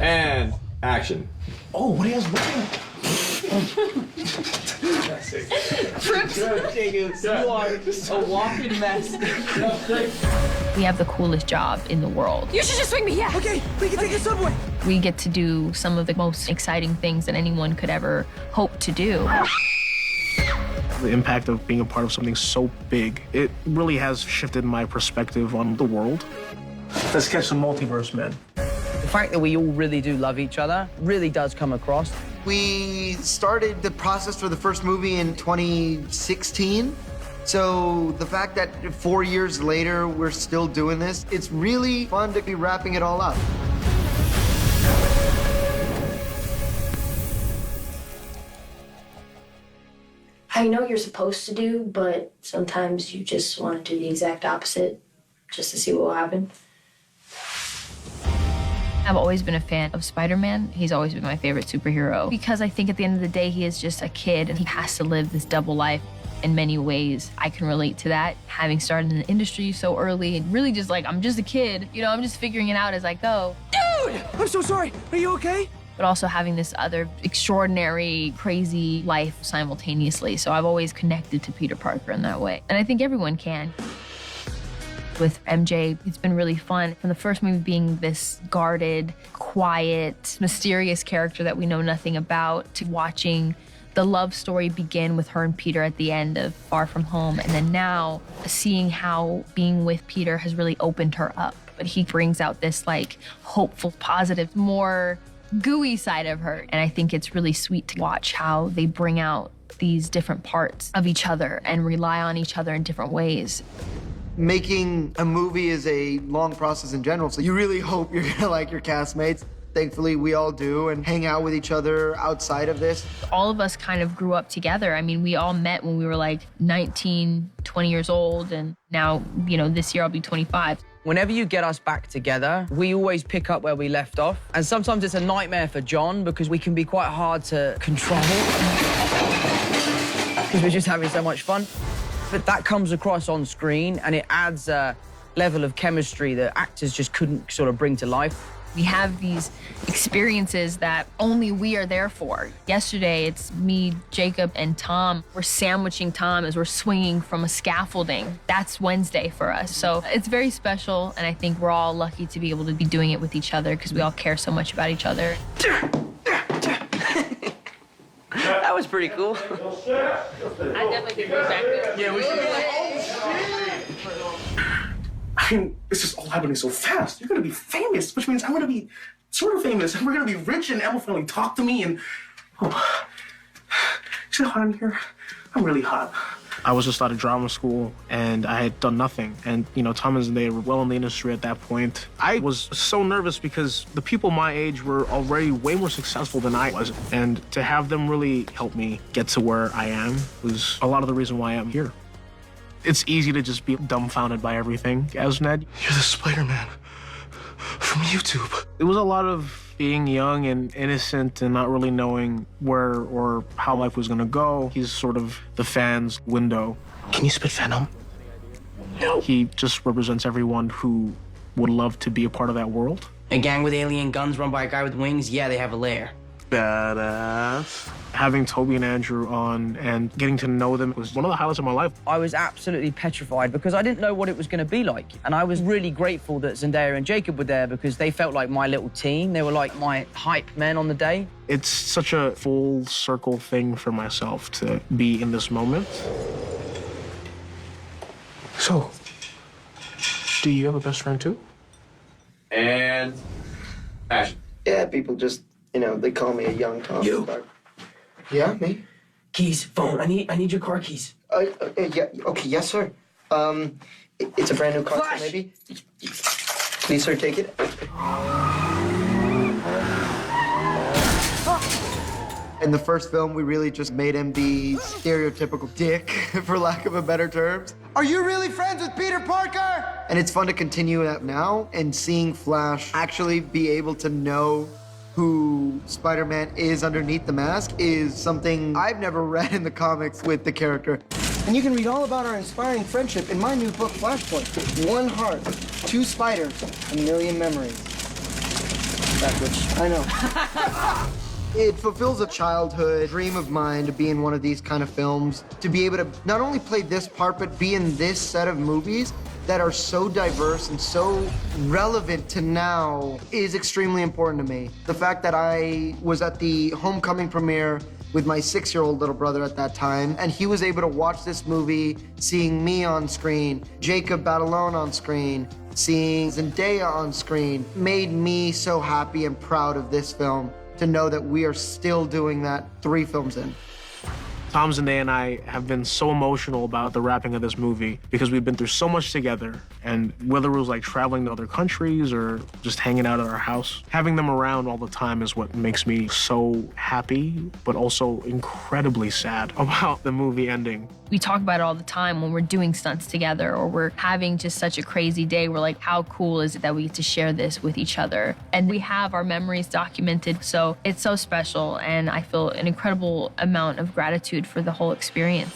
And action. Oh, what are you guys looking at? You are a walking mess. We have the coolest job in the world. You should just swing me, yeah. Okay, we can take the subway. We get to do some of the most exciting things that anyone could ever hope to do. The impact of being a part of something so big, it really has shifted my perspective on the world. Let's catch some multiverse, man. The fact that we all really do love each other really does come across. We started the process for the first movie in 2016. So the fact that 4 years later, we're still doing this, it's really fun to be wrapping it all up. I know you're supposed to do, but sometimes you just want to do the exact opposite just to see what will happen. I've always been a fan of Spider-Man. He's always been my favorite superhero because I think at the end of the day, he is just a kid and he has to live this double life. In many ways, I can relate to that. Having started in the industry so early and really just like, I'm just a kid, you know, I'm just figuring it out as I go. Dude, I'm so sorry. Are you okay? But also having this other extraordinary, crazy life simultaneously. So I've always connected to Peter Parker in that way. And I think everyone can. With MJ, it's been really fun. From the first movie being this guarded, quiet, mysterious character that we know nothing about, to watching the love story begin with her and Peter at the end of Far From Home. And then now seeing how being with Peter has really opened her up. But he brings out this like hopeful, positive, more gooey side of her. And I think it's really sweet to watch how they bring out these different parts of each other and rely on each other in different ways. Making a movie is a long process in general, so you really hope you're gonna like your castmates. Thankfully, we all do and hang out with each other outside of this. All of us kind of grew up together. I mean, we all met when we were like 19, 20 years old, and now, you know, this year I'll be 25. Whenever you get us back together, we always pick up where we left off. And sometimes it's a nightmare for John because we can be quite hard to control because we're just having so much fun. But that comes across on screen and it adds a level of chemistry that actors just couldn't sort of bring to life. We have these experiences that only we are there for. Yesterday, it's me, Jacob, and Tom. We're sandwiching Tom as we're swinging from a scaffolding. That's Wednesday for us. So it's very special, and I think we're all lucky to be able to be doing it with each other because we all care so much about each other. That was pretty cool. I definitely think we're back there. Yeah, we should be like, I mean, it's just all happening so fast. You're gonna be famous, which means I'm gonna be sort of famous, and we're gonna be rich, and Emma will finally talk to me, and oh, see how hot I'm here? I'm really hot. I was just out of drama school, and I had done nothing. And, you know, Tom and they were well in the industry at that point. I was so nervous because the people my age were already way more successful than I was. And to have them really help me get to where I am was a lot of the reason why I'm here. It's easy to just be dumbfounded by everything as Ned. You're the Spider-Man from YouTube. It was a lot of being young and innocent and not really knowing where or how life was gonna go. He's sort of the fans' window. Can you spit venom? No. He just represents everyone who would love to be a part of that world. A gang with alien guns run by a guy with wings, yeah, they have a lair. Badass. Having Toby and Andrew on and getting to know them was one of the highlights of my life. I was absolutely petrified because I didn't know what it was going to be like. And I was really grateful that Zendaya and Jacob were there because they felt like my little team. They were like my hype men on the day. It's such a full circle thing for myself to be in this moment. So, do you have a best friend too? And action. Yeah, people just, you know, they call me a young Tom Stark. Yeah, me? Keys, phone. I need your car keys. Yeah, okay, yes, sir. It's a brand new car, so maybe. Please, sir, take it. In the first film, we really just made him the stereotypical dick, for lack of a better terms. Are you really friends with Peter Parker? And it's fun to continue that now and seeing Flash actually be able to know who Spider-Man is underneath the mask is something I've never read in the comics with the character. And you can read all about our inspiring friendship in my new book, Flashpoint. 1 heart, 2 spiders, 1,000,000 memories. backwards. I know. It fulfills a childhood dream of mine to be in one of these kind of films, to be able to not only play this part, but be in this set of movies that are so diverse and so relevant to now is extremely important to me. The fact that I was at the homecoming premiere with my 6-year-old little brother at that time, and he was able to watch this movie, seeing me on screen, Jacob Batalon on screen, seeing Zendaya on screen, made me so happy and proud of this film to know that we are still doing that 3 films in. Tom, Zendaya, and I have been so emotional about the wrapping of this movie because we've been through so much together, and whether it was like traveling to other countries or just hanging out at our house, having them around all the time is what makes me so happy, but also incredibly sad about the movie ending. We talk about it all the time when we're doing stunts together or we're having just such a crazy day. We're like, how cool is it that we get to share this with each other? And we have our memories documented, so it's so special, and I feel an incredible amount of gratitude for the whole experience.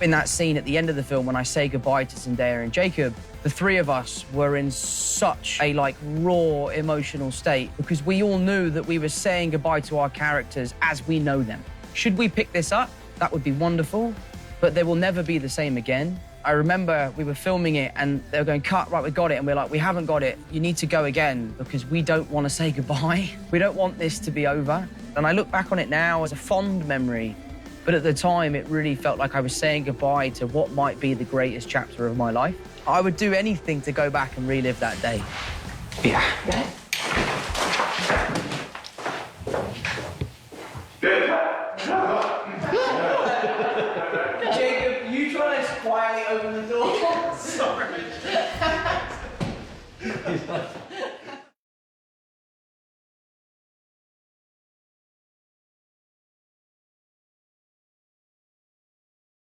In that scene at the end of the film, when I say goodbye to Zendaya and Jacob, the 3 of us were in such a raw emotional state because we all knew that we were saying goodbye to our characters as we know them. Should we pick this up? That would be wonderful, but they will never be the same again. I remember we were filming it and they were going, cut, right, we got it. And we're like, we haven't got it. You need to go again because we don't want to say goodbye. We don't want this to be over. And I look back on it now as a fond memory, but at the time, it really felt like I was saying goodbye to what might be the greatest chapter of my life. I would do anything to go back and relive that day. Yeah.